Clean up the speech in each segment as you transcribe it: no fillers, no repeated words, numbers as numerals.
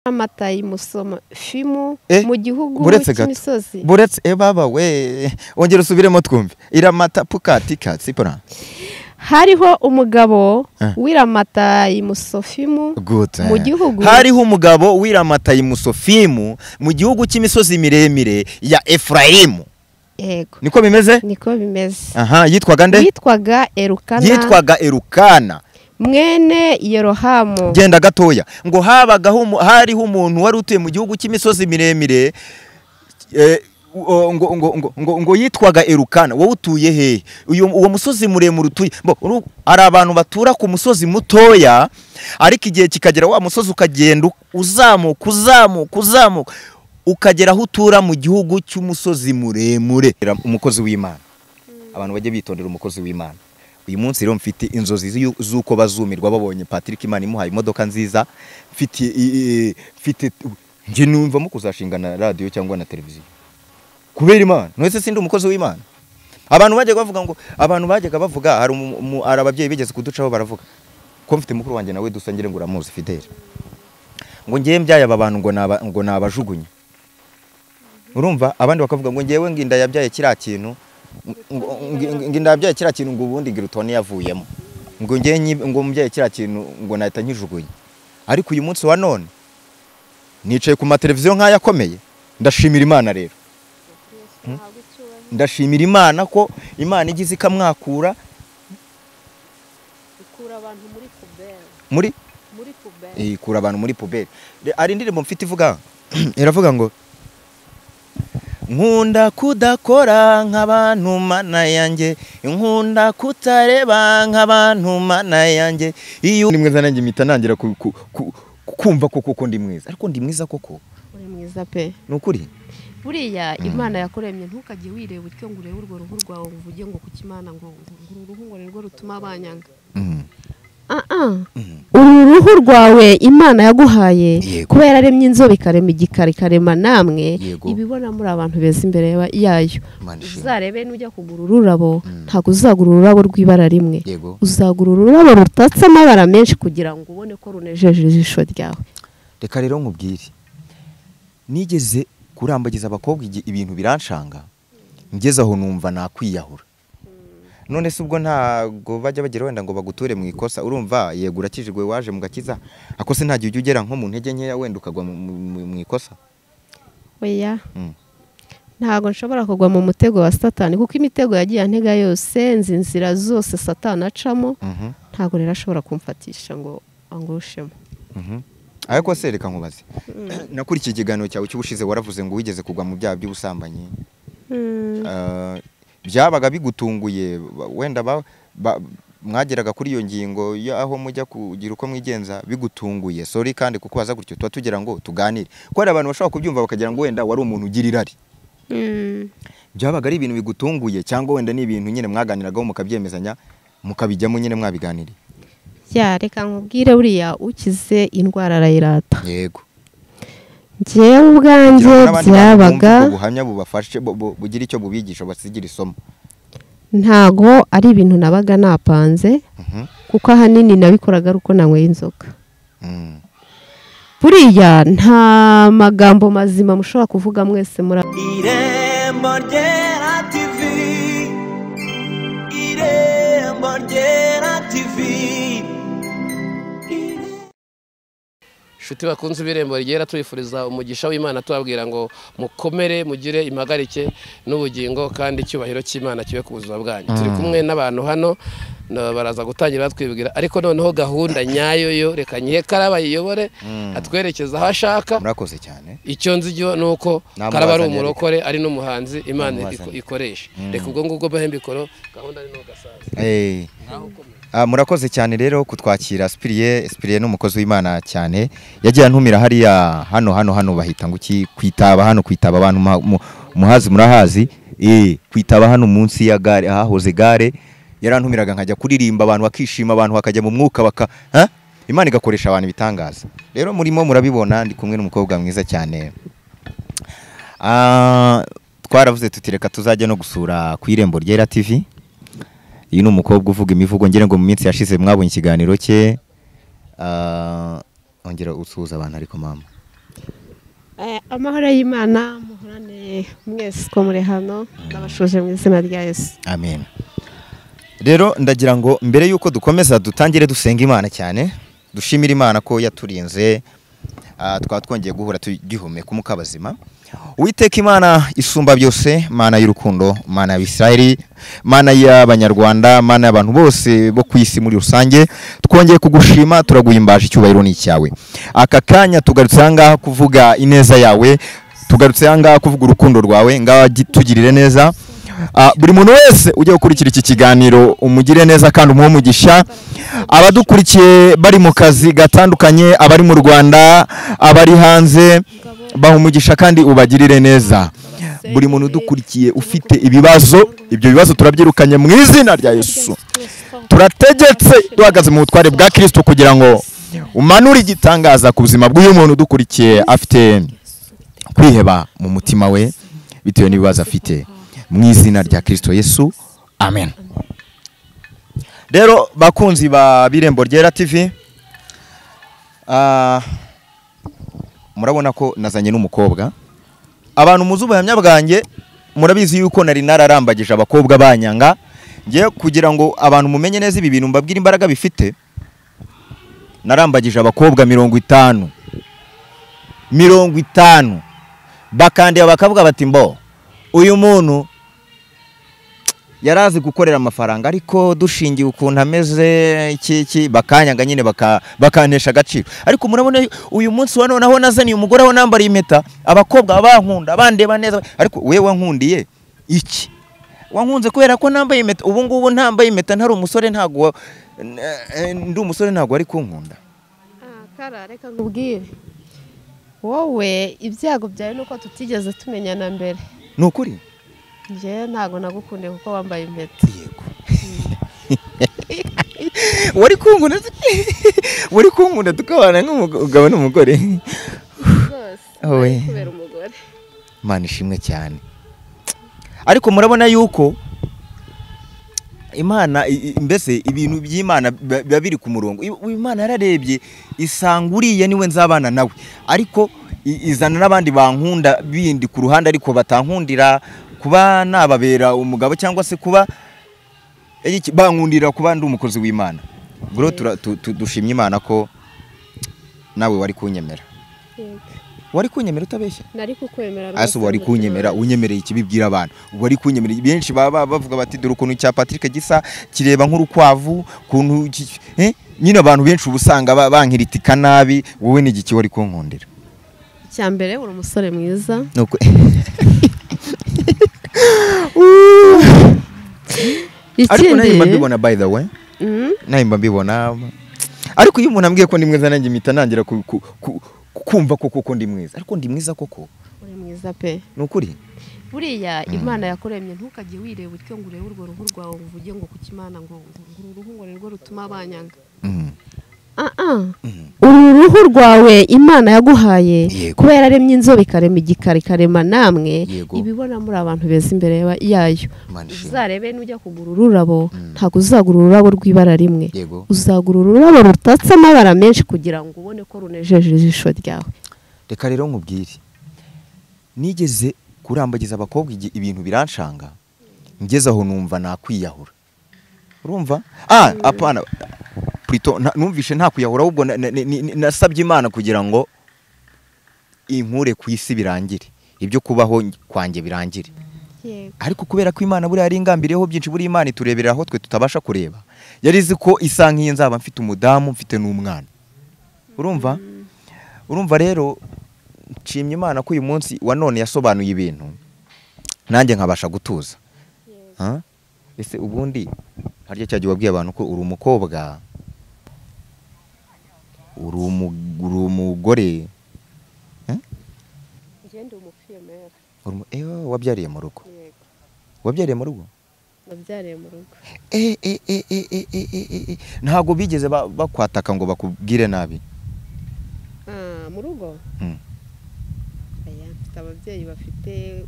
amata y'Imusoma fimu mu gihugu cy'imisozi buretse baba we ongera usubiremo twumve iramata pukatika sipora hariho umugabo w'iramata y'Imusofimu mu gihugu hariho umugabo w'iramata y'Imusofimu mu gihugu cy'imisozi miremire ya Efraimu. Yego niko bimeze aha yitwaga nde yitwaga Elukana mwene Yerohamu. Genda gatoya ngo habagaho hariho umuntu wari utuye mu gihugu cy'imisozi miremire ngo yitwaga Elukana. Wowe utuye he? Uwo musozi muremure utuye ari abantu batura ku musozi mutoya ariko igihe kikagera wa musozi ukagenda uzamuka ukagera aho utura mu gihugu cy'umusozi muremure. Umukozi w'Imana, abantu bajye bitondera umukozi w'Imana. Uyu munsi rero mfite inzozi z'uko bazumirwa babonye Patrick Imana imuhaye imodoka nziza. Mfite nje numva mu kuzashingana radio cyangwa na televiziyo kubera Imana. Nwese sindi umukozi w'Imana. Abantu bajyaga bavuga hari ababyeyi bigeze kuducaho baravuga ko mfite mukuru wanjye nawe dusangire ngo uramuzi Fidel, ngo ngiye mbyaye aba bantu ngo nabajugunye. Urumva abandi bakavuga ngo ngiyewe nginda yabyaye kira kintu ngo ubundi ngirutone yavuyemo ngo ngiye ngo mbyaye kira kintu ngo nahita nkijugunye. Ariko uyu munsi wa none nicaye ku mateleviziyo nk'aya akomeye. Ndashimira Imana rero, ndashimira Imana ko Imana igize ikamwakura ikura abantu muri puberi ikura abantu muri puberi. Ari indirimbo mfite ivuga iravuga ngo nkunda kudakora nk'abantu mana yanjye, nkunda kutareba nk'abantu mana yanjye. Iyo ni mwiza nanjye mpita nangira kumva koko ndi mwiza. Ariko ndi mwiza koko? Uri mwiza pe, nukuri. Buriya Imana yakuremye ntukajye wireba utyo ngo urebe urwo ruhu rwawe uvuge ngo kuki Imana ngo uruhu ngo nirwo rutuma abanyanga. Uru ruhu rwawe Imana yaguhaye kubera aremye inzobe ikarema igikari karema namwe ibibona muri abantu beza imbere yayo. Uzarebe nujya kugura ururabo ntago uzagura ururabo rw'ibara rimwe, uzagura ururabo rutatse amabara menshi kugira ngo ubone ko runejeje ijisho ryawe. Reka rero nkubwire, nigeze kurambagiza abakobwa ibintu biranshanga ngeze aho numva nakwiyahura. None se ubwo ntago bajya bagira wenda ngo baguture mu ikosa. Urumva yegura kijigwe waje mu gakiza akose nta gihe ugera nko mu ntege nkeya wenda ukagwa mu ikosa. Oya ntago nshobora kugwa mu mutego wa Satani kuko imitego yagiye antega yose nzinzira zose Satani acamo ntago rero ashobora kumfatisha ngo angushemo. Ariko se reka nkubaze, nakuri iki kiganiro cyawe cy'ubushize waravuze ngo wigeze kugwa mu byaha by'ubusambanyi. Byabaga bigutunguye wenda mwageraga kuri iyo ngingo aho mujya kugira uko mwigenza bigutunguye? Sorry kandi kuko waza gutyo tuba tugira ngo tuganire ko hari abantu bashobora kubyumva bakagira ngo wenda wari umuntu ugira irari. Byabaga ari ibintu bigutunguye cyangwa wenda ni ibintu nyine mwaganiragaho mukabyemezanya mukabijyamo nyine mwabiganiriye? Reka nkubwire buriya ukize indwara arayirata. Yego. Njyewe ubwanjye byabaga ubuhamya bubafashe bugira icyo bubigisha basigira isomo. Ntago ari ibintu nabaga napanze kuko ahanini nabikoraga uko nanyweye inzoga. Buriya nta magambo mazima mushobora kuvuga mwese muri Irembo Ryera TV. Irembo Ryera TV. Shuti bakunze ibirembo Ryera tuyifuriza umugisha w'Imana tubabwira ngo mukomere mugire impagarike n'ubugingo kandi icyubahiro cy'Imana kibe ku buzima bwanyu. Turi kumwe n'abantu hano baraza gutangira batwibwira ariko noneho gahunda nyayo yo reka nyihe Karaba yiyobore atwerekeza aho ashaka. Murakoze cyane. Icyo nzijyo nuko Karaba ari umurokore ari n'umuhanzi Imana ikoresha. Reka ubwo ngubwo bahembikoro gahunda ari no gasaza. Murakoze cyane rero kutwakira. Spiriye n'umukozi w'Imana cyane yagiye antumira hariya hano bahita ngo kwitaba abantu muhazi murahazi kwitaba hano munsi ya gare ahahoze gare. Yarantumiraga nkajya kuririmba abantu bakishima abantu bakajya mu mwuka Imana igakoresha abantu bitangaza. Rero murimo murabibona ndi kumwe n'umukobwa mwiza cyane. Twaravuze tutireka tuzajya no gusura ku Irembo Ryera TV. Uyu ni umukobwa uvuga imivugo ngire ngo mu minsi yashize mwabonye ikiganiro cye. Ongera usuhuza abantu ariko mama. amahoro y'Imana muhorane mwese ko muri hano ndabashuje mu izina rya Yesu. Amen. Rero ndagira ngo mbere yuko dukomeza dutangire dusenga Imana cyane, dushimira Imana ko yaturinze twaba twongeye guhura tugihumeka umwuka bazima. Uwiteka Imana isumba byose, Mana y'urukundo, Mana y'Abisirayeli, Mana y'Abanyarwanda, Mana y'abantu bose bo kwisi muri rusange, twongeye kugushima turaguhimbaje icyubahiro ni cyawe. Aka kanya tugarutse hanga kuvuga ineza yawe, tugarutse hanga kuvuga urukundo rwawe, ngaho tugirire neza. Buri muntu wese ujye gukurikira iki kiganiro umugire neza kandi umuhe umugisha. Abadukurikiye bari mu kazi gatandukanye, abari mu Rwanda, abari hanze, baha umugisha kandi ubagirire neza. Buri muntu udukurikiye ufite ibibazo, ibyo bibazo turabyirukanye mu izina rya Yesu. Turategetse duhagaze mu butware bwa Kristo kugira ngo umanure igitangaza ku buzima bw'uyu muntu udukurikiye afite kwiheba mu mutima we bitewe n'ibibazo afite. Mu izina rya Kristo Yesu, amen. Rero bakunzi ba Birembo Ryera TV, murabona ko nazanye n'umukobwa. Abantu muzi ubuhamya bwanjye murabizi yuko nari nararambagije abakobwa banyanga. Ngiye kugira ngo abantu mumenye neza ibi bintu mbabwira imbaraga bifite, narambagije abakobwa 50 bakandeba bakavuga bati mbo uyu muntu yarazi gukorera amafaranga ariko dushingiye ukuntu ameze iki bakanyanga nyine bakanesha agaciro. Ariko murabona uyu munsi wa none aho nazaniye umugore aho nambara impeta, abakobwa bankunda bandeba neza. Ariko wewe wankundiye iki? Wankunze kubera ko nambaye impeta? Ubu ngubu ntambaye impeta ntari umusore ntago ndi umusore ntago ari kunkunda. Kara reka ngubwire, wowe ibyago byawe nuko tutigeze tumenyana mbere. Nukuri nje ntago nagukunde kuko wambaye impeta. Yego. wari kunkunda tukabana nk'umugabo n'umugore. Owe kubera umugore. Mana ishimwe cyane. Ariko murabona yuko Imana mbese ibintu by'Imana biba biri ku murongo. Imana yararebye isanga uriye niwe nzabana nawe, ariko izana n'abandi bankunda bindi ku ruhande ariko batankundira kuba nababera umugabo cyangwa se kuba bankundira kuba ndi umukozi w'Imana. Bro dushimye Imana ko nawe wari kunyemera. Wari kunyemera utabeshya? Nari kukwemera. Aso wari kunyemera, unyemereye ikibibwira abantu. Wari kunyemera. Benshi bavuga bati dore ukuntu cya Patrick gisa kireba nk'urukwavu kuntu nyine abantu benshi ubusanga bankiritika nabi. Wowe ni igiki wari kunkundira? Cyambere uri umusore mwiza. Nuko ariko nayimba mbibona by the way. Nayimba mbibona. Ariko iyo umuntu ambwiye ko ndi mwiza nanjye impita nangira kumva koko ndi mwiza. Ariko ndi mwiza koko? Uri mwiza pe. Nukuri? Buriya Imana yakoremye ntukajye wireba utyo ngo urebe urwo ruhu rwawe uvuge ngo kuki Imana ngo uruhu ngo nirwo rutuma abanyanga. Uru ruhu rwawe Imana yaguhaye kubera aremye inzobe ikarema igikari ikarema namwe ibibona muri abantu beza imbere yayo. Uzarebe nujya kugura ururabo ntago uzagura ururabo rw'ibara rimwe, uzagura ururabo rutatse amabara menshi kugira ngo ubone ko runejeje ijisho ryawe. Reka rero nkubwire, nigeze kurambagiza abakobwa ibintu biranshanga, ngeze aho numva nakwiyahura. Urumva? Apana Prito numvishe nta kuyahura, ahubwo nasabye Imana kugira ngo inkure ku isi birangire, ibyo kubaho kwanjye birangire. Ariko kubera ko Imana buri ari ingambireho byinshi, buri Imana itureberera aho twe tutabasha kureba. Yarizi ko isa nk'iye nzaba mfite umudamu mfite n'umwana. Urumva rero nshimye Imana ko uyu munsi wa none yasobanuye ibintu nanjye nkabasha gutuza. Ese ubundi harya cyagiye wabwiye abantu ko uri umukobwa, uri umugore? Ngende umufiyemera. Wabyariye mu rugo? Wabyariye mu rugo? Wabyariye mu rugo. Ntago bigeze bakwataka ngo bakubwire nabi? Mu rugo? Mfite ababyeyi bafite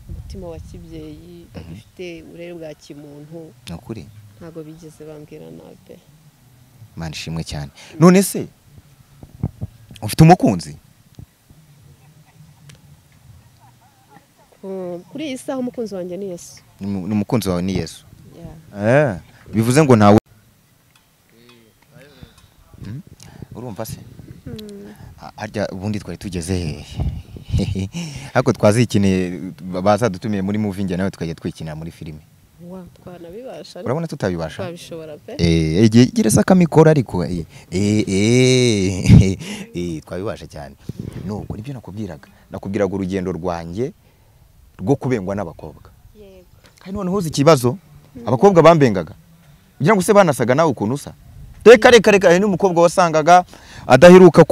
umutima wa kibyeyi, bafite uburere bwa kimuntu. Nukuri? Ntago bigeze bambwira nabi. Mana ishimwe cyane. None se ufite umukunzi? kuri iyi saha umukunzi wanjye ni Yesu. N'umukunzi wawe ni Yesu. Bivuze ngo ntawe urumva se arya ubundi twari tugeze hako twazikine bazadutumiye muri movie nge nawe tukajya twikinira muri filime. Twanabibasha. Urabona tutabibasha? Twabishobora pe. Gereza kamikora ariko twabibasha cyane. Nuko nibyo nakubwiraga urugendo rwanjye rwo kubengwa n'abakobwa. Yego. Kandi noneho uzi ikibazo abakobwa bambengaga. Kugira ngo se banasaga nawe ukuntu usa. Reka ni umukobwa wasangaga adaheruka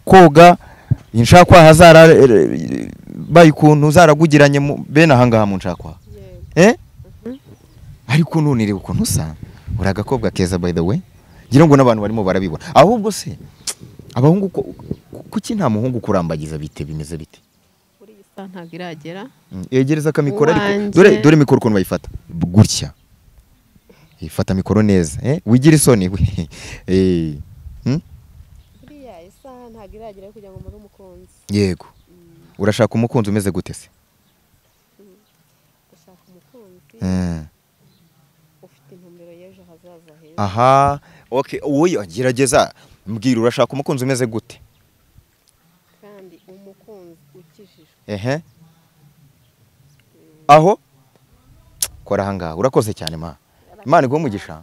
koga inshakwa hazara bayikuntu zaragugiranye bene ahangaha mu nshakwa. Ariko none ukuntu usa uragakobwa keza by the way. Ngira ngo n'abantu barimo barabibona. Ahubwo se abahungu kuki nta muhungu kurambagiza bite bimeze bite? Kuri isa ntago iragera. Yegereza kamikoro ariko dore mikoro ukuntu bayifata gutya. Ifata mikoro neza wigira isoni we. Buriya isa ntago iragera kugira ngo muri umukunzi. Yego. Urashaka umukunzi umeze gute se? Urashaka umukunzi ufite intumbero y'ejo hazaza heza. Aha, okay, uwo gerageza mbwira urashaka umukunzi umeze gute? Kandi umukunzi ukijijwe. Aho kora hanga urakoze cyane ma. Imana iguhe umugisha.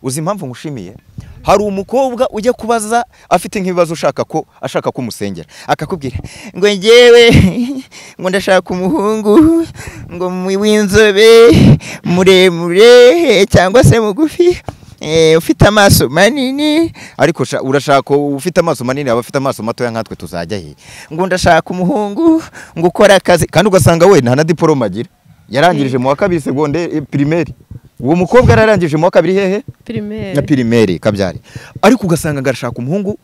Uzi impamvu ngushimiye? Hari umukobwa ujya kubaza afite nk'ibibazo ashaka ko umusengera akakubwira ngo ngewe ngo ndashaka umuhungu ngo w'inzobe muremure cyangwa se mugufi ufite amaso manini ariko urashaka ufite amaso manini abafite amaso matoya nkatwe tuzajya he ngo ndashaka umuhungu ngo ukora akazi kandi ugasanga we nta na diploma agira yarangirije mu wa kabiri secondaire primaire. Uwo mukobwa yararangije mu wa kabiri hehe? Primaire. Na primaire kabyari. Ariko ugasanga ngashaka umuhungu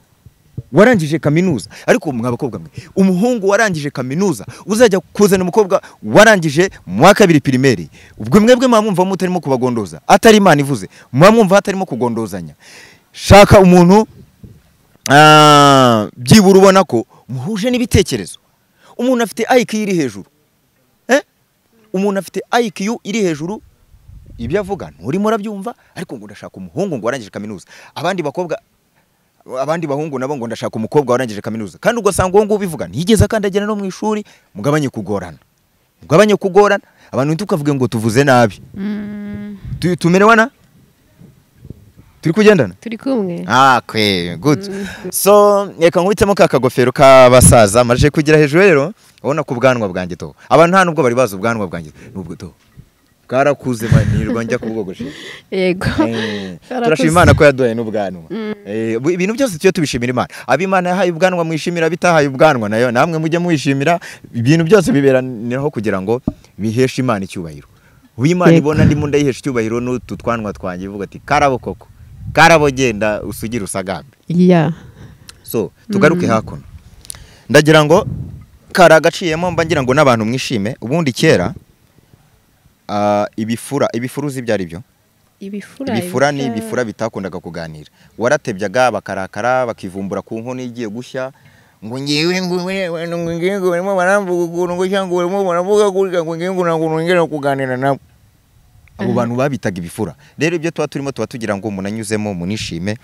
warangije kaminuza. Ariko mwabakobwa mwe umuhungu warangije kaminuza uzajya kuzana umukobwa warangije mu wa kabiri primaire. Ubwo mwebwe mwamwumva mutarimo kubagondoza. Atari Imana ivuze. Mwamwumva hatarimo kugondozanya. Shaka umuntu byibura ubona ko muhuje n'ibitekerezo. Umuntu afite IQ iri hejuru. Umuntu afite IQ iri hejuru. Ibyo avuga nturimo urabyumva ariko ngo ndashaka umuhungu ngo warangije kaminuza. Abandi bahungu nabo ngo ndashaka umukobwa warangije kaminuza. Kandi ugasanga ngo ubivuga ntigeze akandagera no mu ishuri mugabanye kugorana. Abantu ntukavuge ngo tuvuze nabi. Tumerewana? Turi kugendana? Turi kumwe. Good. So reka nkubitsemo kakagofero k'abasaza maje kugira hejuru rero ubona ku bwanwa bwanjye to. Abantu nta nubwo bari bazi ubwanwa bwanjye nubwo to. Karakuze manirwa njya kubwogoshe. Yego. Turashima Imana ko yaduhaye n'ubwanwa. Ibintu byose cyo tubishimira Imana. Abimana yahaye ubwanwa mwishimira bitahaye ubwanwa nayo namwe mujye mwishimira ibintu byose biberanaho kugira ngo biheshe Imana icyubahiro. Uw'Imana ibona ndimo ndayihesha icyubahiro n'utu twanwa twanjye ivuga ati karabo koko. Karabo genda usugira usagambe. So tugaruke hakuno. Ndagira ngo karagaciyemo mba ngira ngo n'abantu mwishime ubundi kera ibifura uzi byari byo? Ibifura ni ibifura bitakundaga kuganira. Waratebyaga bakarakara bakivumbura ku nkono igiye gushya ngo ngiwe ngo barimo baramvuga ukuntu ngo cyangwa barimo baravuga ngo ngiwe ngo ntabwo nongera kuganira nabo. Abo bantu babitaga ibifura. Rero ibyo turimo tugira ngo umuntu anyuzemo munishime.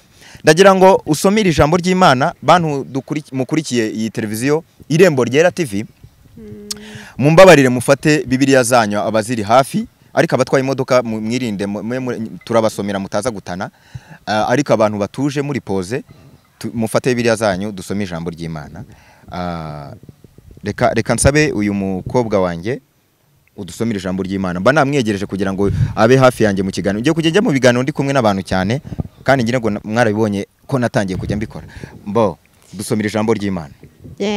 Ndagira ngo usomire ijambo ry'Imana bantu mukurikiye iyi televiziyo Irembo Ryera TV. Mumbabarire mufate Bibiliya zanyu abaziri hafi ariko abatwaye imodoka mwirinde turabasomera mutaza gutana ariko abantu batuje muri pause mufate Bibiliya zanyu dusome ijambo ry'Imana. Reka nsabe uyu mukobwa wanjye udusomira ijambo ry'Imana mba namwegereje kugira ngo abe hafi yanjye mu kiganiro. Ngiye kujya mu biganiro ndi kumwe n'abantu cyane kandi ngira ngo mwarabibonye ko natangiye kujya mbikora. Dusomira ijambo ry'Imana.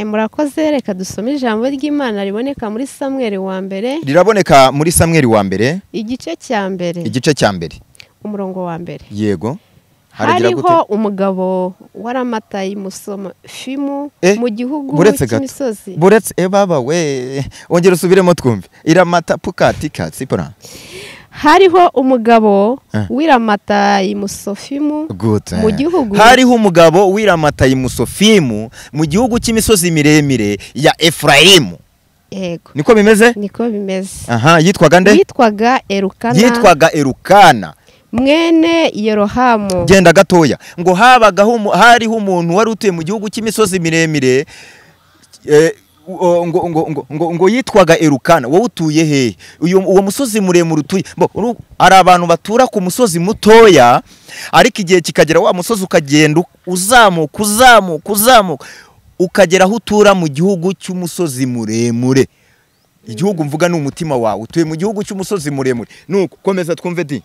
Murakoze reka dusome ijambo ry'Imana riboneka muri Samuel wa mbere. Riraboneka muri Samuel wa mbere. Igice cya mbere. Umurongo wa mbere. Yego. Hariho umugabo waramataye Musofimu mu gihugu cy'imisozi. Buretse baba we ongera usubiremo twumve. Iramata pukati katsipora. Hariho umugabo wiramataye Musofimu mu gihugu. Hariho umugabo wiramataye Musofimu mu gihugu cy'imisozi miremire ya Efraimu. yego niko bimeze. aha, yitwaga nde? yitwaga Elukana mwene Yerohamu. Genda gatoya, ngo hariho umuntu wari utuye mu gihugu cy'imisozi miremire, ngo yitwaga Elukana. Wowe utuye he? Uwo musozi muremure utuye, hari abantu batura ku musozi mutoya, ariko igihe kikagera wa musozi ukagenda uzamuka ukagera aho utura mu gihugu cy'umusozi muremure. Igihugu mvuga ni umutima wawe, utuye mu gihugu cy'umusozi muremure. Nuko komeza twumve di.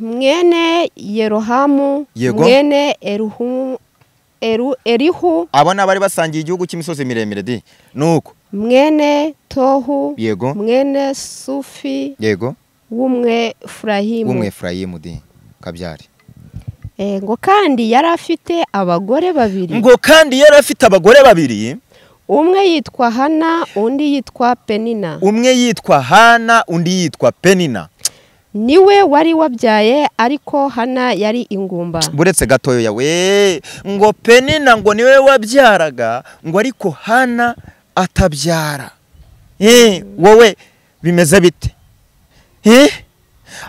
mwene Yerohamu mwene Elihu, abo nabari basangiye igihugu cy'imisozi miremire di. Nuko mwene Tohu, yego, mwene Sufi, yego, w'umwe Efurayimu di kabyari. Ngo kandi yari afite abagore babiri, umwe yitwa Hana undi yitwa Penina. Niwe wari wabyaye, ariko Hana yari ingumba. Buretse gatoyo yawe, ngo Penina ngo niwe wabyaraga, ngo ariko Hana atabyara. Wowe bimeze bite?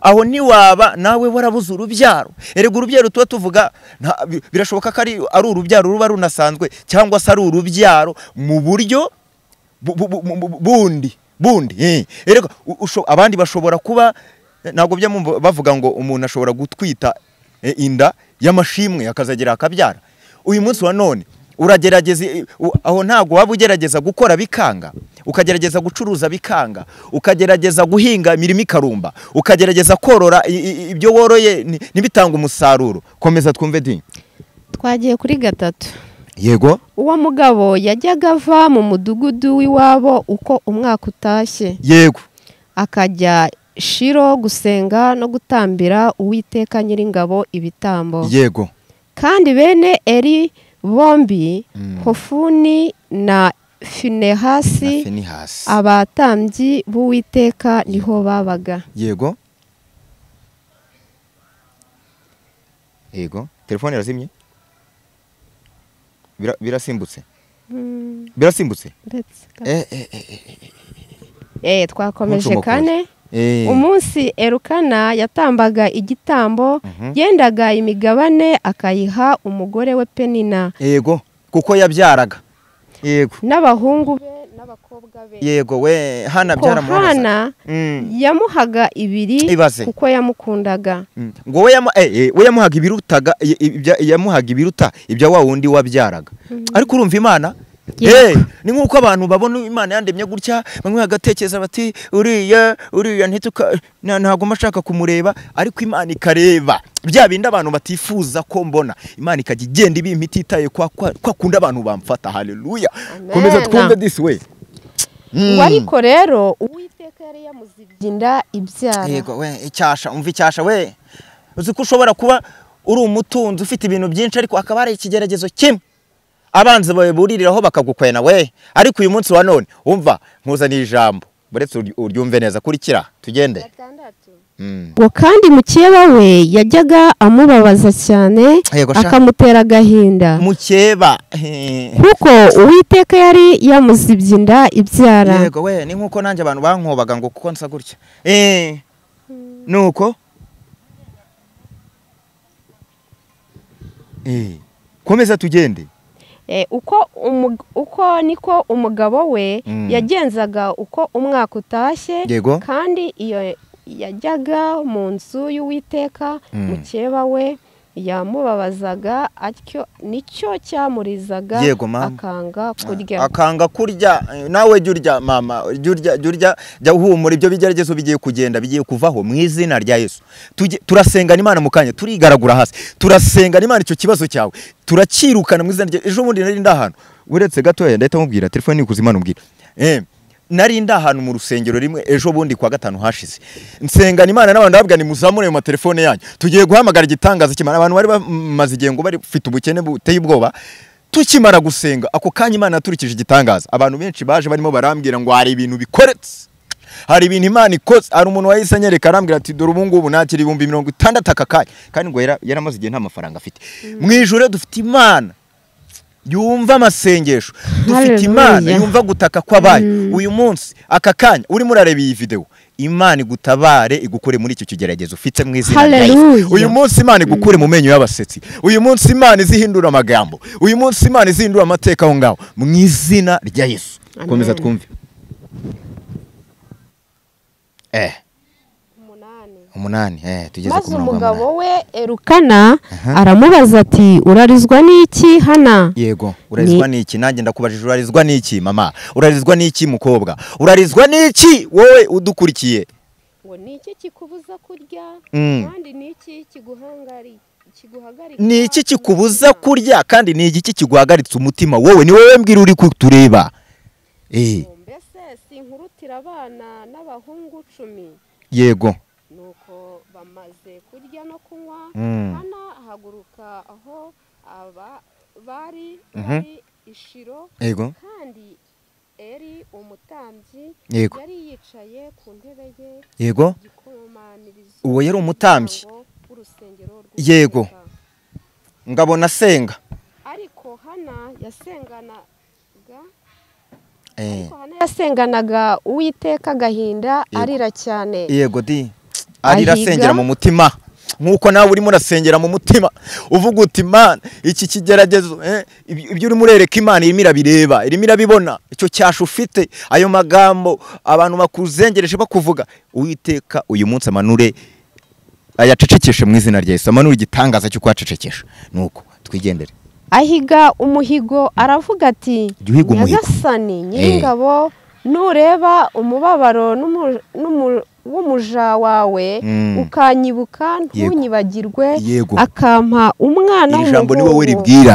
Aho niwaba nawe warabuze urubyaro. Erega urubyaro tuba tuvuga birashoboka ko ari urubyaro ruba runasanzwe, cyangwa se ari urubyaro mu buryo bundi. Erega abandi bashobora kuba, ntabwo bavuga ngo umuntu ashobora gutwita inda y'amashimwe akazagira akabyara. Uyu munsi wa none uragerageza, aho ntabwo waba ugerageza gukora bikanga, ukagerageza gucuruza bikanga, ukagerageza guhinga imirimo ikarumba, ukagerageza korora ibyo woroye ntibitanga umusaruro. Komeza twumve di. Twagiye kuri 3. Yego. Uwo mugabo yajyaga ava mu mudugudu w'iwabo uko umwaka utashye. Yego. Akajya Shiro gusenga no gutambira Uwiteka Nyiringabo ibitambo. Yego. Kandi bene Eli bombi, Hofuni na Finehasi, abatambyi b'Uwiteka niho babaga. Yego. Telefone irazimye? Birasimbutse? Birasimbutse? Twakomeje 4. Umunsi Elukana yatambaga igitambo, yendaga imigabane akayiha umugore we Penina. Yego, kuko yabyaraga. Yego. N'abahungu be n'abakobwa be. Yego, we Hana byaramuhaza. Hana yamuhaga 2 kuko yamukundaga. Ngo we yamuhaga ibirutaga, yamuhaga ibiruta ibyo wa wundi wabyaraga. Ariko urumva Imana ni nkuko abantu babona Imana yandemye gutya, bamwe bagatekereza bati uriya ntago mashaka kumureba, ariko Imana ikareba bya bindi abantu batifuza ko mbona. Imana ikajya igenda ibimpa ititaye kwa kunda abantu bamfata. Haleluya. Komeza twumve this way. Ariko rero Uwiteka yari yamuzibyinda ibyara. Yego we, icyasha, umva icyasha we. Uzi ko ushobora kuba uri umutunzi ufite ibintu byinshi, ariko akaba ari ikigeragezo kimwe abanze bawe buririraho bakagukwena we. Ariko uyu munsi wa none umva nkuzaniye ijambo, buretse uryumve neza. Kurikira tugende. Ngo kandi mukeba we yajyaga amubabaza cyane, akamutera agahinda. Mukeba kuko Uwiteka yari yamuzibyinda ibyara. Yego we, ni nkuko nanjye abantu bankobaga ngo kuko nsa gutya. Nuko komeza tugende. Uko niko umugabo we yagenzaga uko umwaka utashye. Kandi iyo yajyaga mu nzu y'Uwiteka, mukeba we yamubabazaga, atyo nicyo cyamurizaga akanga kurya. Nawe jya mama, jya uhumura, ibyo bigeragezo bigiye kugenda, bigiye kuvaho mu izina rya Yesu. Turasenga Imana mu kanya, turigaragura hasi, turasenga Imana icyo kibazo cyawe turakirukana mu izina rya. Ejo bundi nari ndahano, uretse gatoya ndahita mubwira, telefone ni kuzimana umbwira. Nari ndahano mu rusengero rimwe ejo bundi kwa 5 hashize, nsenga Imana n'abantu babwa ni muzamure mu telefone yanyu, tugiye guhamagara igitangaza cy'Imana. Abantu bari bamaze igihe ngo bari ufite ubukene buteye ubwoba, tukimara gusenga ako kanya Imana yaturikije igitangaza. Abantu benshi baje barimo barambwira ngo hari ibintu bikoretse, hari ibintu Imana ikoze. Hari umuntu wahise anyereka arambwira ati dore ubu ngubu nakira 60,000 aka kanya, kandi ngo yaramaze igihe nta mafaranga afite. Mu ijuru dufite Imana yumva amasengesho dufite Imana yumva gutaka kw'abayo uyu munsi aka kanya urimo urareba iyi video Imana igutabare igukure muri icyo kigeragezo ufite mu izina rya Yesu uyu munsi Imana igukure mu menyo y'abasetsi uyu munsi Imana izihindura amagambo uyu munsi Imana izihindura amateka aho ngaho mu izina rya Yesu komeza twumve umunani tugeze ku murongo umugabo we Elukana aramubaza ati urarizwa n'iki Hana yego urarizwa n'iki nanjye ndakubajije urarizwa n'iki mama urarizwa n'iki mukobwa urarizwa n'iki wowe udukurikiye ngo n'iki kikubuza kurya kandi n'iki kiguhagarika n'iki kikubuza kurya kandi n'iki kiguhagaritse umutima wowe ni wowe mbwira uri kutureba mbese sinkurutira abana n'abahungu 10 yego nuko bamaze kurya no kunywa Hana ahaguruka aho bari ishiro kandi Eli umutambyi yari yicaye ku ntebe ye yego uwo yari umutambyi yego ngabona senga ariko Hana yasenganaga Uwiteka agahinda arira cyane yego arira asengera mu mutima nkuko nawe urimo urasengera mu mutima uvuga uti Imana iki kigeragezo ibyo urimo urereka Imana irimo irabireba irimo irabibona icyo cyasha ufite ayo magambo abantu bakuzengereje bakuvuga Uwiteka uyu munsi amanure ayacecekeshe mu izina rya Yesu amanure igitangaza cyo kwacecekesha nuko twigendere ahiga umuhigo aravuga ati Nyagasani nyingabo nureba umubabaro w'umuja wawe ukanyibuka ntunyibagirwe akampa umwana w'umuhungu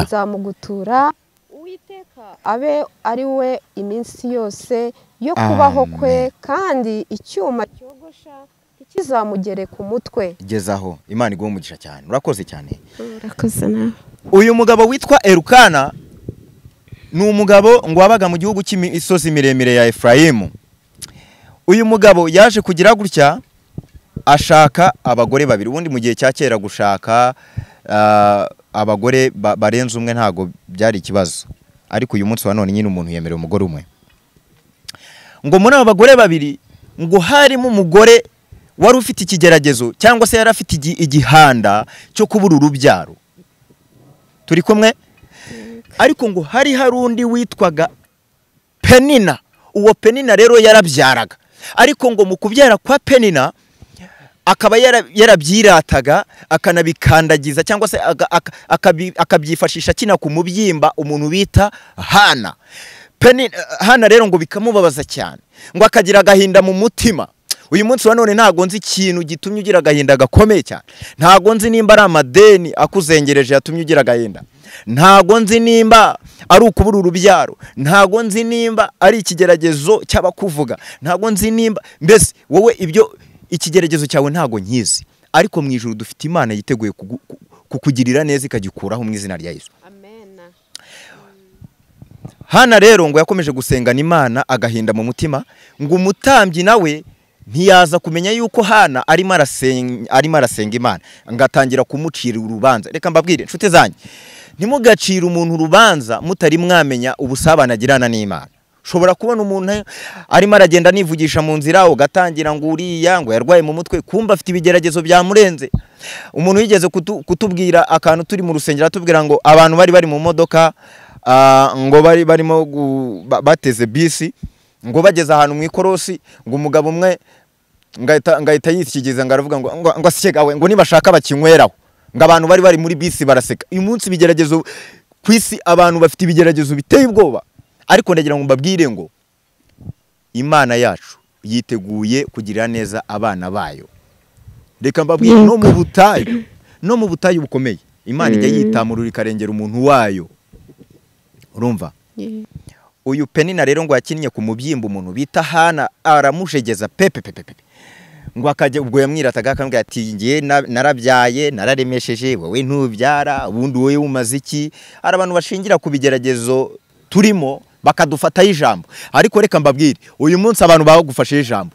nzamugutura Uwiteka abe ari we iminsi yose yo kubaho kwe kandi icyuma cyogosha ntikizamugere ku mutwe gezaho Imana iguhe umugisha cyane urakoze cyane urakoze nawe uyu mugabo witwa Elukana ni umugabo ngo wabaga mu gihugu cy'imisozi miremire ya Efurayimu uyu mugabo yaje kugira gutya ashaka abagore babiri ubundi mu gihe cya kera gushaka abagore barenze umwe ntago byari ikibazo ariko uyu munsi wa none nyine umuntu yemerera umugore umwe ngo muri abo bagore babiri ngo harimo umugore wari ufite ikigeragezo cyangwa se yari afite igihanda cyo kubura urubyaro turi kumwe ariko ngo hari undi witwaga Penina uwo Penina rero yarabyaraga ariko ngo mu kubyara kwa Penina akaba yarabyirataga akanabikandagiza cyangwa se akabyifashisha kina ku mubyimba umuntu bita Hana Hana rero ngo bikamubabaza cyane ngo akagira agahinda mu mutima uyu munsi wa none ntago nzi ikintu gitumye ugira agahinda gakomeye cyane ntago nzi nimba ari amadeni akuzengereje yatumye ugira agahinda ntago nzi nimba ari ukubura urubyaro ntago nzi nimba ari ikigeragezo cy'abakuvuga ntago nzi nimba mbese wowe ibyo ikigeragezo cyawe ntago nkizi ariko mu ijuru dufite Imana yiteguye kukugirira neza ikagikuraho mu izina rya Yesu amen. Hana rero ngo yakomeje gusengana Imana agahinda mu mutima ngo umutambyi nawe ntiyaza kumenya yuko Hana arimo arasenga Imana ngatangira kumucira urubanza reka mbabwire inshuti zanjye ntimugacire umuntu urubanza mutari mwamenya ubusabane agirana n'Imana ushobora kubona umuntu arimo aragenda nivugisha mu nzira ugatangira ngo uriya ngo yarwaye mu mutwe kumba afite ibigeragezo byamurenze umuntu yigeze kutubwira akantu turi mu rusengero atubwira ngo abantu bari mu modoka ngo barimo bateze bisi ngo bageze ahantu mu ikorosi ngo umugabo umwe ngahita yityigiza ngo aravuga ngo asyegawe ngo nibashaka bakinyweraho ngo abantu bari muri bisi baraseka uyu munsi bigeragezo ku isi abantu bafite ibigeragezo biteye ubwoba ariko ndagira ngo mbabwire ngo Imana yacu yiteguye kugirira neza abana bayo reka mbabwire no mu butayu bukomeye Imana ijya yitamurura ikarengera umuntu wayo urumva uyu Penina rero ngo yakinnye ku mubyimba umuntu bita Hana aramujegeza pepe ngo akajya ubwo yamwirataga akambwira ati ngiye narabyaye nararemesheje wowe ntubyara ubundi wowe umaze iki ari abantu bashingira ku bigeragezo turimo bakadufataho ijambo ariko reka mbabwire uyu munsi abantu bagufashe ijambo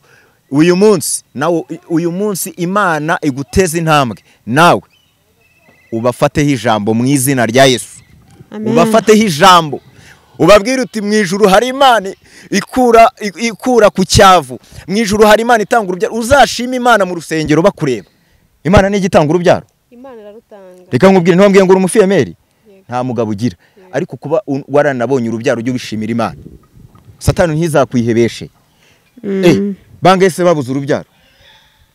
uyu munsi Imana iguteza intambwe nawe ubafateho ijambo mu izina rya Yesu ubafateho ijambo ubabwira uti mu ijuru hari Imana ikura ku cyavu, mu ijuru hari Imana itanga urubyaro. Uzashima Imana mu rusengero bakureba. Imana ni igitanga urubyaro. Imana irarutanga. Reka nkubwire ntibambwiye ngo uri umufiyemeri nta mugabo ugira, ariko kuba waranabonye urubyaro ujye ubishimira Imana. Satani ntizakwihebeshe. Bangese babuze urubyaro,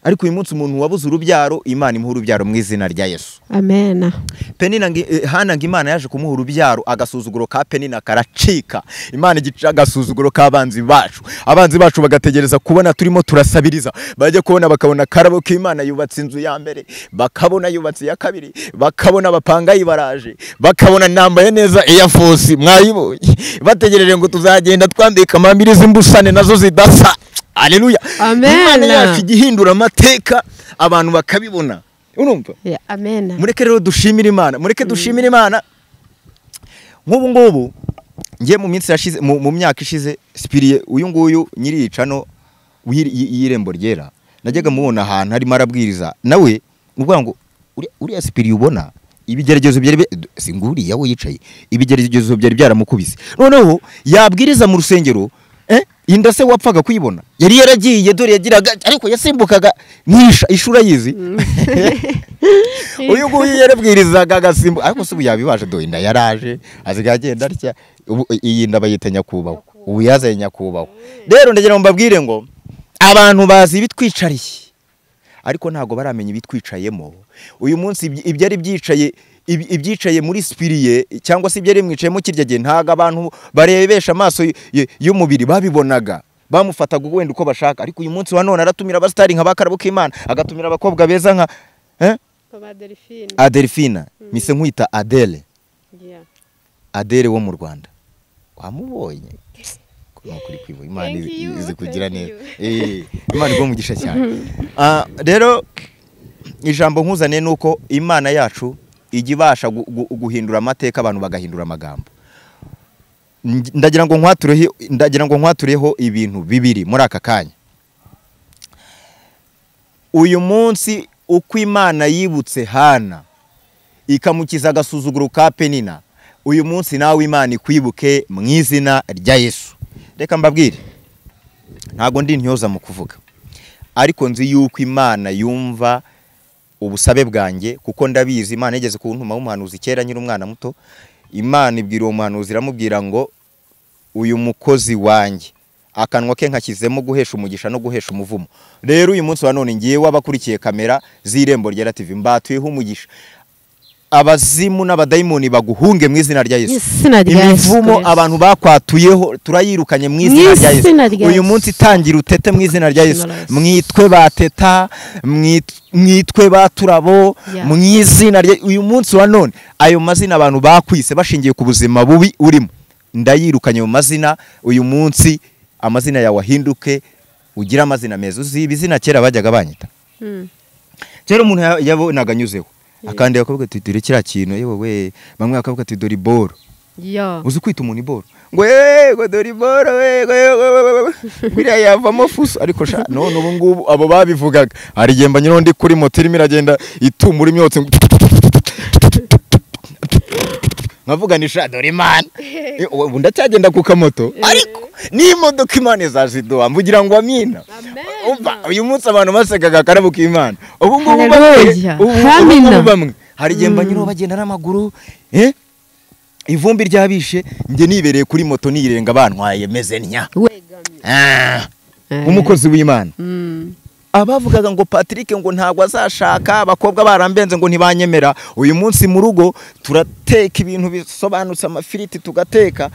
ariko uyu munsi umuntu wabuze urubyaro Imana imuha urubyaro mu izina rya Yesu. Amen. Penina Hana Imana yaje kumuha urubyaro, agasuzuguro ka Penina karacika. Imana igica agasuzuguro k'abanzi bacu. Abanzi bacu bagategereza kubona turimo turasabiriza, bajye kubona bakabona Karabo k'Imana yubatse inzu ya mbere, bakabona yubatse ya kabiri, bakabona bapangayi baraje, bakabona nambaye neza Air Force mwayibonye, bategereje ngo tuzagenda twambika amambirizi imbusane nazo zidasa. Haleluya. Imana yacu igihindura amateka abantu bakabibona. Urumva? Amen. Mureke rero dushimira Imana, mureke dushimira Imana. Nk'ubu ngubu ngiye mu minsi yashize mu myaka ishize Spiriye uyu nguyu nyiricano y'irembo ryera najyaga mubona ahantu harimo arabwiriza nawe uvuga ngo uriya Spiriye ubona ibigeragezo byari singuri yawe yicaye ibigeragezo byari byaramukubise, noneho yabwiriza mu rusengero inda se wapfaga kuyibona yari yaragiye dore yagiraga ariko yasimbukaga nkisha ishura yizi. Uyu nguyu yarabwirizaga agasimbu ariko se yabibasha do inda yaraje azigagenda atya iyi nda bayita Nyakubaho, ubu yazaye Nyakubaho. Rero ndagira ngo mbabwire ngo abantu bazi bitwicariye ariko ntago baramenya ibitwicayemo. Uyu munsi ibyari byicaye ibyicaye muri Spiriye cyangwa se ibyari mwicayemo kirya gihe ntago abantu barebesha amaso y'umubiri babibonaga, bamufataga wenda uko bashaka. Ariko uyu munsi wa none aratumira abastari nka Bakarabo k'Imana, agatumira abakobwa beza nka Adelphina mise nkwita Adele. Adele wo mu Rwanda wamubonye kuri kwibo. Imana izi kugira neza. Imana igwa mugisha cyane. Rero ijambo nkuzane nuko Imana yacu igibasha guhindura amateka abantu bagahindura amagambo. Ndagira ngo nkwatureho ibintu bibiri muri aka kanya. Uyu munsi uko Imana yibutse Hana ikamukiza agasuzuguro ka Penina, uyu munsi nawe Imana ikwibuke mu izina rya Yesu. Reka mbabwire ntago ndi ntyoza mu kuvuga, ariko nzi yuko Imana yumva ubusabe bwanjye kuko ndabizi. Imana igeze kuntuma umuhanuzi kera nyiri umwana muto. Imana ibwira uwo muhanuzi iramubwira ngo uyu mukozi wanjye akanwa ke nkakizemo guhesha umugisha no guhesha umuvumo. Rero uyu munsi wa none ngiye wabakurikiye kamera z'Irembo Ryera TV mbatuyeho umugisha. Abazimu n'abadayimoni baguhunge mu izina rya Yesu. Imivumo abantu bakwatuyeho turayirukanye mu izina rya Yesu. Uyu munsi tangira utete mu izina rya Yesu. Mwitwe bateta, mwitwe baturabo mu izina rya uyu munsi wa none. Ayo mazina abantu bakwise bashingiye ku buzima bubi urimo, ndayirukanye mu mazina. Uyu munsi amazina yawe ahinduke ugira amazina meza. Uzi ibizina kera bajyaga banyita kera umuntu yabonaga anyuzeho akandi akavuga ati dore kira kintu yewe bamwe akavuga ati dore iboro. Uzi kwita umuntu iboro ngo dore iboro biriya yavamo fuso. Ariko none ubu ngubu abo babivugaga hari gemba nyine ndi kuri moto irimo iragenda itumura imyotsi nkavuganisha dore Imana ubu ndacyagenda ku kamoto ariko n'imodoka Imana izaziduha mvugira ngo amina. Uyu munsi abantu basegaga Karabo k'Imana, ubu ngubu bamwe hari gemba nyine bagenda n'amaguru ivumbi ryabishe nge nibereye kuri moto nirenga bantwaye meze nya umukozi w'Imana. Abavugaga ngo Patrick ngo ntago azashaka abakobwa barambenze ngo ntibanyemera. Uyu munsi mu rugo turateka ibintu bisobanutse amafiriti tugateka,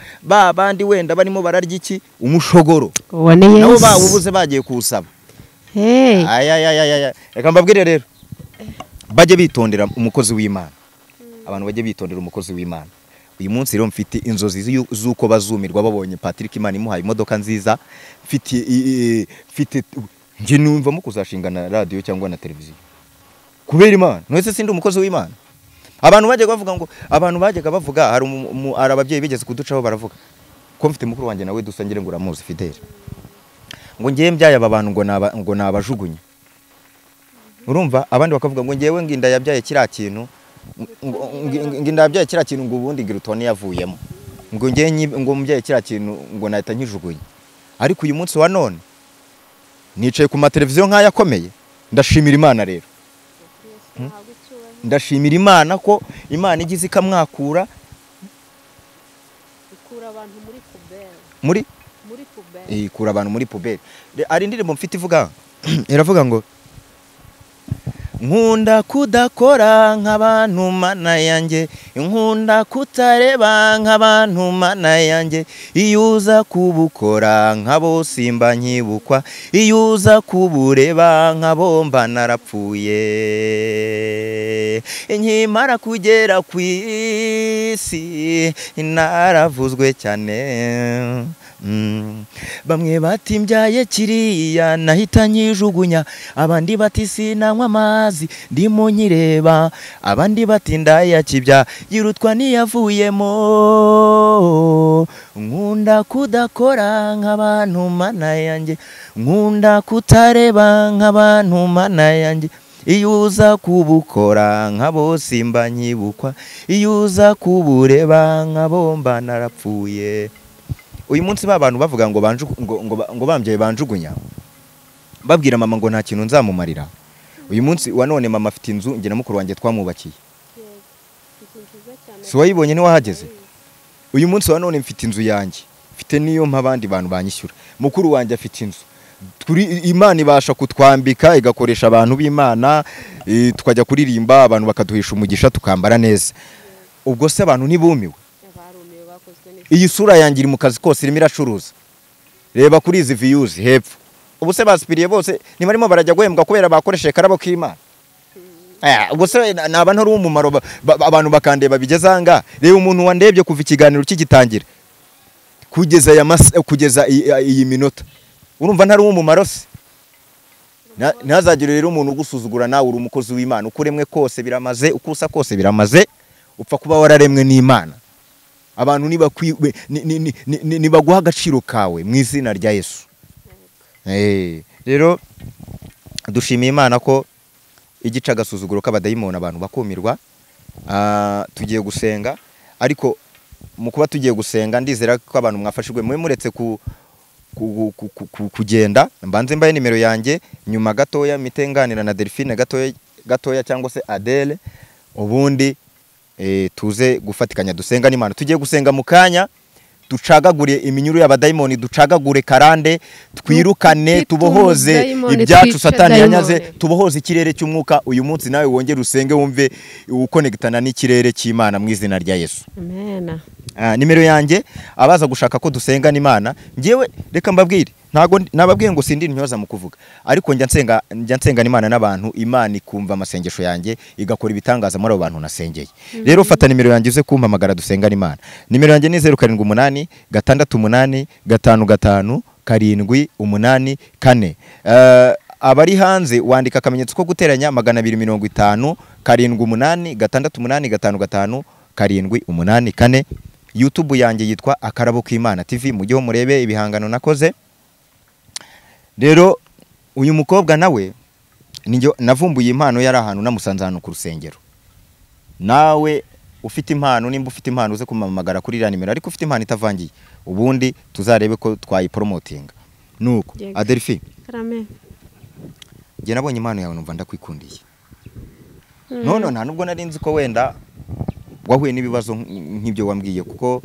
bandi wenda barimo bararya iki umushogoro nabo bawubuze bagiye kuwusaba. Reka mbabwire rero bajye bitondera umukozi w'Imana, abantu bajye bitondera umukozi w'Imana. Uyu munsi rero mfite inzozi z'uko bazumirwa babonye Patrick Imana imuhaye imodoka nziza. Mfite nje numva mu kuzashingana radio cyangwa na televiziyo kubera Imana. Nwese sindi umukozi w'Imana. Abantu bajyaga bavuga hari ababyeyi bigeze kuducaho baravuga ko mfite mukuru wanjye nawe dusangire ngo uramuzi Fidele, ngo ngiye mbyaye aba bantu ngo nabajugunye. Urumva abandi bakavuga ngo ngiyewe nginda yabyaye kira kintu ngo ndabyaye kira kintu ngo ubundi ngira utone yavuyemo ngo ngo mubyaye kira kintu ngo nahita nkijugunya ariko uyu munsi wa none nicaye ku mateleviziyo nk'aya akomeye ndashimira Imana rero ndashimira Imana ko Imana igize ikamwakura ikura abantu muri puberi muri puberi ikura abantu muri puberi ari indirimbo mfite ivuga iravuga ngo nkunda kudakora nk'abantu mana yanjye nkunda kutareba nk'abantu mana yanjye iyo uza kubukora nk'abo simba nkibukwa iyo uza kubureba nk'abo mba narapfuye nkimara kugera ku isi naravuzwe cyane bamwe bati mbyaye kiriya nahita nyijugunya abandi bati sinanywa amazi ndimo nyireba abandi bati ndayakibya yirutwa niyavuyemo nkunda kudakora nk'abantu mana yanjye nkunda kutareba nk'abantu mana yanjye iyo uza kubukora nk'abo simba nkibukwa iyo uza kubureba nk'abo mba narapfuye uyu munsi babantu bavuga ngo bambyaye banjugunya babwira mama ngo nta kintu nzamumarira uyu munsi wa none mama afite inzu nge na mukuru wanjye twamwubakiye si wayibonye niwahageze uyu munsi wa none mfite inzu yanjye mfite niyo mpabandi bantu banyishyura mukuru wanjye afite inzu Imana ibasha kutwambika igakoresha abantu b'Imana tukajya kuririmba abantu bakaduhisha umugisha tukambara neza ubwo se abantu ntibumiwe iyi sura yanjye iri mu kazi kose irimo iracuruza reba kuri izi views hepfo ubu se basipiriye bose ntibarimo barajya guhembwa kubera bakoresheje karabo k'Imana ubwo se naba ntari umumaro abantu bakandeba bigezanga reba umuntu wandebye kuva ikiganiro kigitangira kugeza iyi minota urumva ntari umumaro se ntazagire rero umuntu ugusuzugura nawe uri umukozi w'Imana ukuremwe kose biramaze ukusa kose biramaze upfa kuba wararemwe n'Imana abantu nibaguha agaciro kawe mu izina rya Yesu rero dushimiye Imana ko igica agasuzuguro k'abadayimoni abantu bakumirwa tugiye gusenga ariko mu kuba tugiye gusenga ndizera ko abantu mwafashijwe mwe muretse kugenda mbanze mbaye nimero yanjye nyuma gatoya mitenganira na Delphine gatoya cyangwa se Adele ubundi tuze gufatikanya dusenga n'Imana tugiye gusenga mu kanya ducagagure iminyuru y'abadayimoni ducagagure karande twirukane tubohoze ibyacu satani yanyaze tubohoze ikirere cy'umwuka uyu munsi nawe wongere usenge wumve ukonegitana n'ikirere cy'Imana mu izina rya Yesu amen nimero yanjye abaza gushaka ko dusenga n'Imana ngewe reka mbabwire ntago nababwiye ngo sindi ntyoza mu kuvuga ariko njya nsenga n'Imana n'abantu Imana ikumva amasengesho yanjye igakora ibitangaza muri abo bantu nasengeye rero fata nimero yanjye uze kumpamagara dusenga n'Imana nimero yanjye ni 078 688 55 784 abari hanze wandika akamenyetso ko guteranya 250 78 688 784 YouTube yanjye yitwa Akarabo k'Imana TV mujye murebe ibihangano nakoze rero uyu mukobwa nawe ninjye navumbuye impano yari ahantu namusanze hano ku rusengero nawe ufite impano nimba ufite impano uze kumamagara kuri iriya nimero ariko ufite impano itavangiye ubundi tuzarebe ko twayipromotinga nuko Adelphi karame nge nabonye impano yawe numva ndakwikundiye none nta nubwo nari nzi ko wenda wahuye n'ibibazo nk'ibyo wambwiye kuko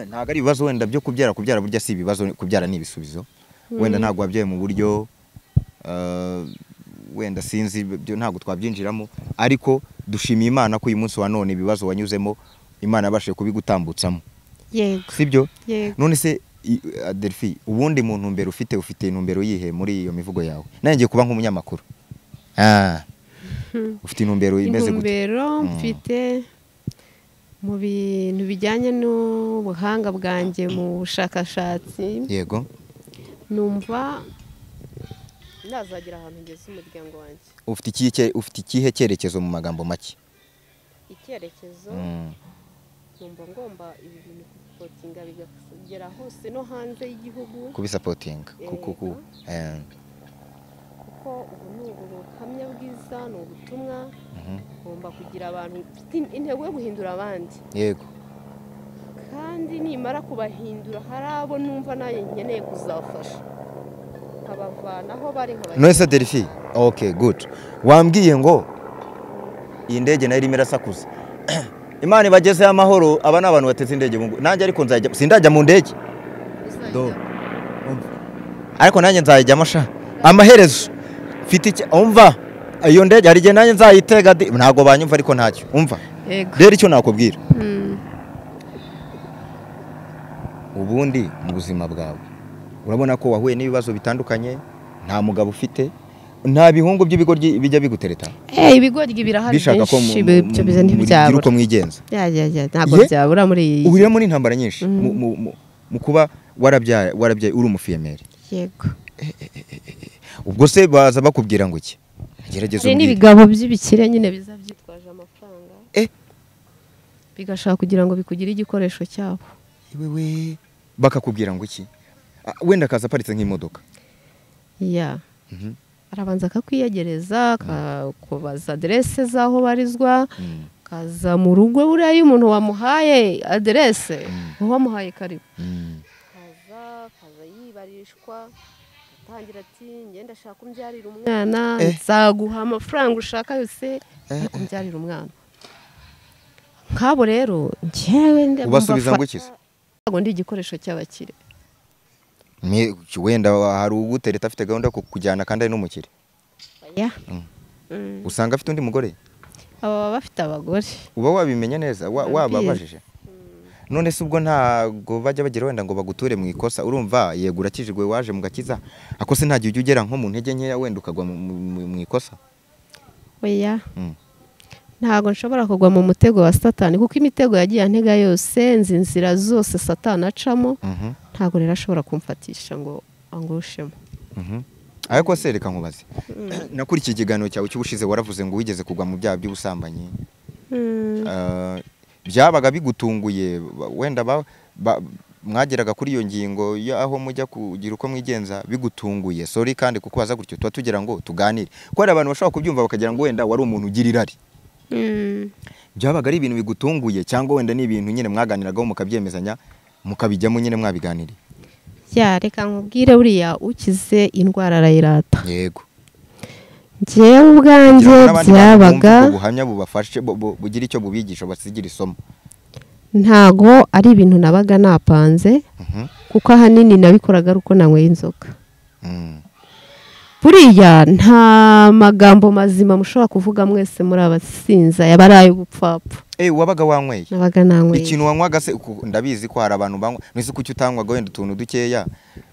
ntago ari ibibazo wenda byo kubyara burya si ibibazo kubyara n'ibisubizo wenda ntago wabyaye mu buryo wenda sinzi byo ntago twabyinjiramo ariko dushimiye Imana ko uyu munsi wa none ibibazo wanyuzemo Imana yabashije kubigutambutsamo yego sibyo none se Adelphi ubundi mu ntumbero ufite intumbero yihe muri iyo mivugo yawe nanjye kuba nk'umunyamakuru ufite intumbero imeze gute intumbero mfite mu bintu bijyanye n'ubuhanga bwanjye mu bushakashatsi yego numva nazagira ahantu ngeze umuryango wanjye ufite ikihe cyerekezo mu magambo make icyerekezo numva ngomba ibi bintu kubisapotinga bigera hose no hanze y'igihugu kubisapotinga kuko ko ubu ni ubuhamya bwiza, ni ubutumwa, ngomba kugira abantu intego yo guhindura abandi. Yego. Kandi nimara kubahindura hari abo numva nayo nkeneye kuzafasha nkabavanaho bari nkabahindura. Noise Delphi, okay good. Wambwiye ngo iyi ndege nayo irimo irasakuza. Imana ibageze amahoro, aba n'abantu bateze indege nanjye ariko nzajya sindajya mu ndege. Do. Ariko nanjye nzayijyamo sha. Amaherezo mfite umva iyo ndege hari igihe nanjye nzayitega ntago banyumva ariko ntacyo umva. Yego. Rero icyo nakubwira. Ubundi mu buzima bwawe urabona ko wahuye n'ibibazo bitandukanye, nta mugabo ufite, nta bihungu by'ibigoryi bijya bigutereta. Ibigoryi birahari bishaka ko byo bize ntibyabura. Uko mwigenza. Ntago byabura muri iyi. Uhuriyemo n'intambara nyinshi mu kuba warabyaye uri umufiyemeri. Yego. Ubwo se baza bakubwira ngo iki? Gerageza umbwire. N'ibigabo by'ibikire nyine biza byitwaje amafaranga. Bigashaka kugira ngo bikugire igikoresho cyabo. Wewe bakakubwira ngo iki? Wenda kaza aparitse nk'imodoka. Arabanza akakwiyegereza, kubaza adresse zaho barizwa, kaza mu rugo buriya iyo umuntu wamuhaye adresse, wamuhaye karibu. Kaza yibarishwa, atangira ati ngenda shaka umbyarira umwana, nzaguha amafaranga ushaka yose, kumbyarira umwana. Nkabo rero njyewe ubasubiza ngo iki? Ngo ndi igikoresho cy'abakire. Wenda hari ugutereta afite gahunda ko kujyana kandi ari n'umukire. Usanga afite undi mugore? Aba bafite abagore. Uba wabimenya neza wababajije. None se ubwo ntago bajya bagira wenda ngo baguture mu ikosa, urumva yego urakijijwe waje mu gakiza, akose nta gihe ugera nko mu ntege nkeya wenda ukagwa mu ikosa. Ntago nshobora kugwa mu mutego wa Satani kuko imitego yagiye antega yose, inzira zose Satani acamo, ntago rero ashobora kumfatisha ngo angushemo. Ariko se reka nkubaze. Nakurikiye ikiganiro cyawe cy'ubushize waravuze ngo wigeze kugwa mu byaha by'ubusambanyi. Byabaga bigutunguye wenda mwageraga kuri iyo ngingo aho mujya kugira uko mwigenza bigutunguye. Sorry kandi kuko waza gutyo tuba tugira ngo tuganire. Ko hari abantu bashobora kubyumva bakagira ngo wenda wari umuntu ugira irari. Byabaga ari ibintu bigutunguye cyangwa wenda ni ibintu nyine mwaganiragaho mukabyemezanya mukabijyamo nyine mwabiganiriye? Reka nkubwire buriya ukize indwara arayirata. Yego. Njyewe ubwanjye byabaga ubuhamya bubafashe bugira icyo bubigisha basigira isomo. Ntago ari ibintu nabaga napanze kuko ahanini nabikoraga uko nanyweye inzoga. Buriya nta magambo mazima mushobora kuvuga mwese muri abasinza yabaraye ubupfapfa. Wabaga wanyweye? Nabaga nanyweye. Ikintu wanywaga se ndabizi ko hari abantu banywa, nise kuki utanywaga wenda utuntu dukeya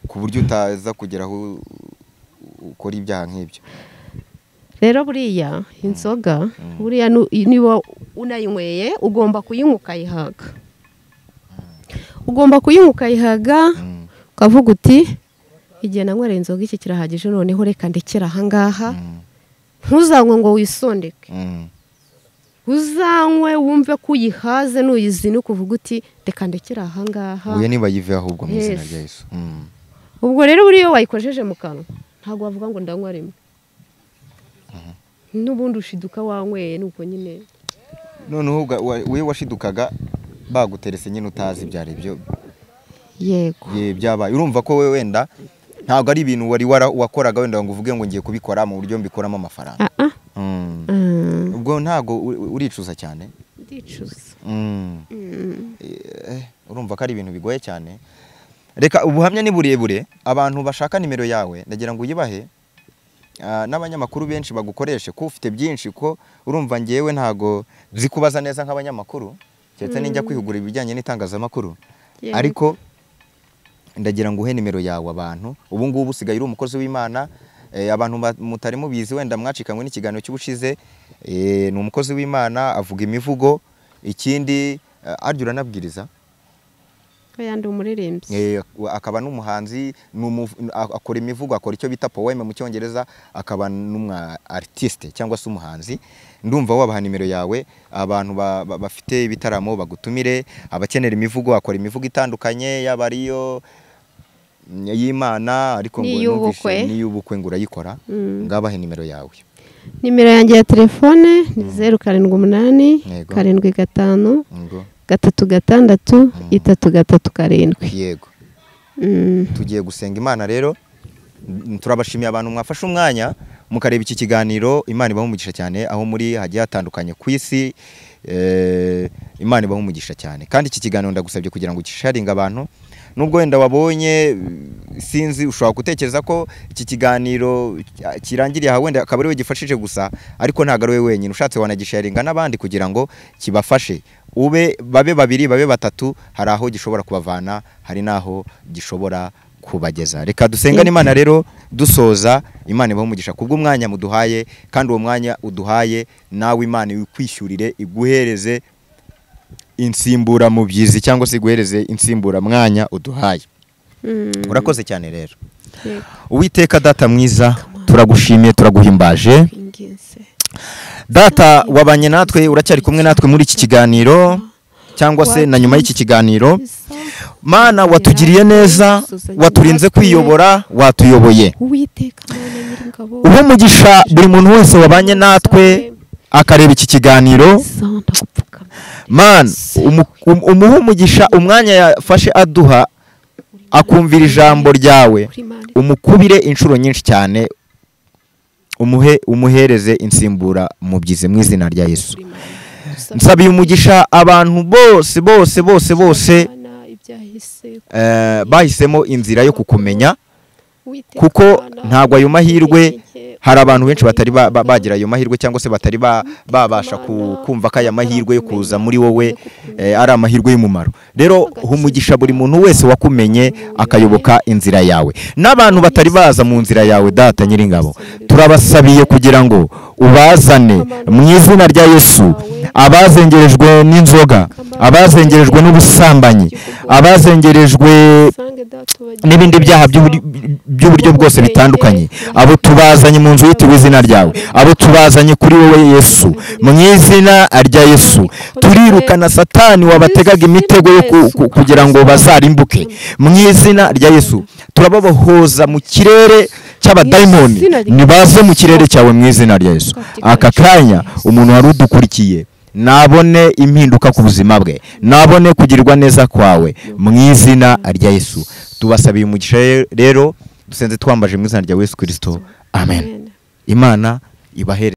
ku buryo utaza kugeraho ukora ibyaha nk'ibyo? Rero buriya inzoga buriya niba unayinyweye ugomba kuyinywa ukayihaga. Ugomba kuyinywa ukayihaga ukavuga uti igihe nanywereye inzoga iki kirahagije noneho reka ndekera ahangaha. Ntuzanywe ngo wisondeke. Uzanywe wumve ko uyihaze n'uyizina ukuvuga uti reka ndekera ahangaha. Uye niba yive ahubwo mu izina rya Yesu. Ubwo rero buriya wayikojeje mu kanwa ntabwo wavuga ngo ndanywa rimwe. N'ubundi ushiduka wanyweye nuko nyine. Noneho we washidukaga baguterese nyine utazi byari byo. Yego. Byabaye urumva ko we wenda ntabwo ari ibintu wari wakoraga wenda ngo uvuge ngo ngiye kubikora mu buryo mbikoramo amafaranga. Ubwo ntago uricuza cyane? Ndicuza. Urumva ko ari ibintu bigoye cyane. Reka ubuhamya ni burebure, abantu bashaka nimero yawe ndagira ngo uyibahe. N'abanyamakuru benshi bagukoreshe ko ufite byinshi ko urumva ngewe ntago zikubaza neza nk'abanyamakuru cyetse ninjya kwihugura ibijyanye n'itangazamakuru. Ariko ndagira ngo uhe nimero yawe abantu. Ubu ngubu usigaye uri umukozi w'Imana. Abantu mutari mubizi wenda mwacikanywe n'ikiganiro cy'ubushize. Ni umukozi w'Imana avuga imivugo. Ikindi aryo uranabwiriza. Yandi umuririmbyi. Akaba n'umuhanzi, akora imivugo, akora icyo bita poème mu Cyongereza, akaba n'umwa artiste cyangwa se umuhanzi. Ndumva wabaha nimero yawe abantu bafite ibitaramo bagutumire, abakenera imivugo, akora imivugo itandukanye yaba ariyo y'Imana ariko ngo N'iy'ubukwe. n'iy'ubukwe ngo urayikora ngabahe nimero yawe. Nimero yanjye ya telefone ni 078 Yego. 75 Ngo 36 37. yego. Tugiye gusenga Imana rero. Turabashimiye abantu mwafashe umwanya mukareba iki kiganiro. Imana ibaho umugisha cyane aho muri hagiye hatandukanye ku isi. Imana ibaho umugisha cyane kandi iki kiganiro ndagusabye kugira ngo gisharinga abantu. Nubwo wenda wabonye sinzi ushobora gutekereza ko iki kiganiro kirangiriye aha wenda akaba ari we gifashije gusa ariko ntago ari we wenyine. Ushatse wanagisharinga n'abandi kugira ngo kibafashe. Babe babiri babe batatu, hari aho gishobora kubavana, hari naho gishobora kubageza. Reka dusengane Imana rero dusoza. Imana ibaho umugisha kubw'umwanya muduhaye kandi uwo mwanya uduhaye nawe Imana ikwishyurire iguhereze insimbura mu byizi cyangwa se iguhereze insimbura mwanya uduhaye. Urakoze cyane rero. Uwiteka Data mwiza turagushimiye turaguhimbaje. Data wabanye natwe uracyari kumwe natwe muri iki kiganiro cyangwa se na nyuma y'iki kiganiro. Mana watugiriye neza, waturinze kwiyobora, watuyoboye. Uwo mugisha buri muntu wese wabanye natwe akareba iki kiganiro. Mana umuhe umugisha umwanya yafashe aduha akumvira ijambo ryawe, umukubire inshuro nyinshi cyane, umuhereze insimbura mu byize mu izina rya Yesu. Nsabiye umugisha abantu bose bahisemo inzira yo kukumenya, kuko ntabwo ayo mahirwe hari abantu benshi batari bagira ayo mahirwe cyangwa se batari babasha kumva ko aya mahirwe yo kuza muri wowe ari amahirwe y'umumaro. Rero umugisha buri muntu wese wakumenye akayoboka inzira yawe. N'abantu batari baza mu nzira yawe Data Nyiringabo, turabasabiye kugira ngo ubazane mu izina rya Yesu. Abazengerejwe n'inzoga, abazengerejwe n'ubusambanyi, abazengerejwe n'ibindi byaha by'uburyo bwose bitandukanye, abo tubazanye mu nzu yitiriwe izina ryawe, abo tubazanye kuri wowe Yesu. Mu izina rya Yesu turirukana Satani wabategaga imitego yo kugira ngo bazarimbuke. Mu izina rya Yesu turababohoza mu kirere cy'abadayimoni, nibaze mu kirere cyawe mu izina rya Yesu. Aka kanya umuntu wari udukurikiye nabone impinduka ku buzima bwe, nabone kugirirwa neza kwawe mu izina rya Yesu. Tubasabiye umugisha rero dusenze twambaje mu izina rya Yesu Kristo. Amen. Imana ibahere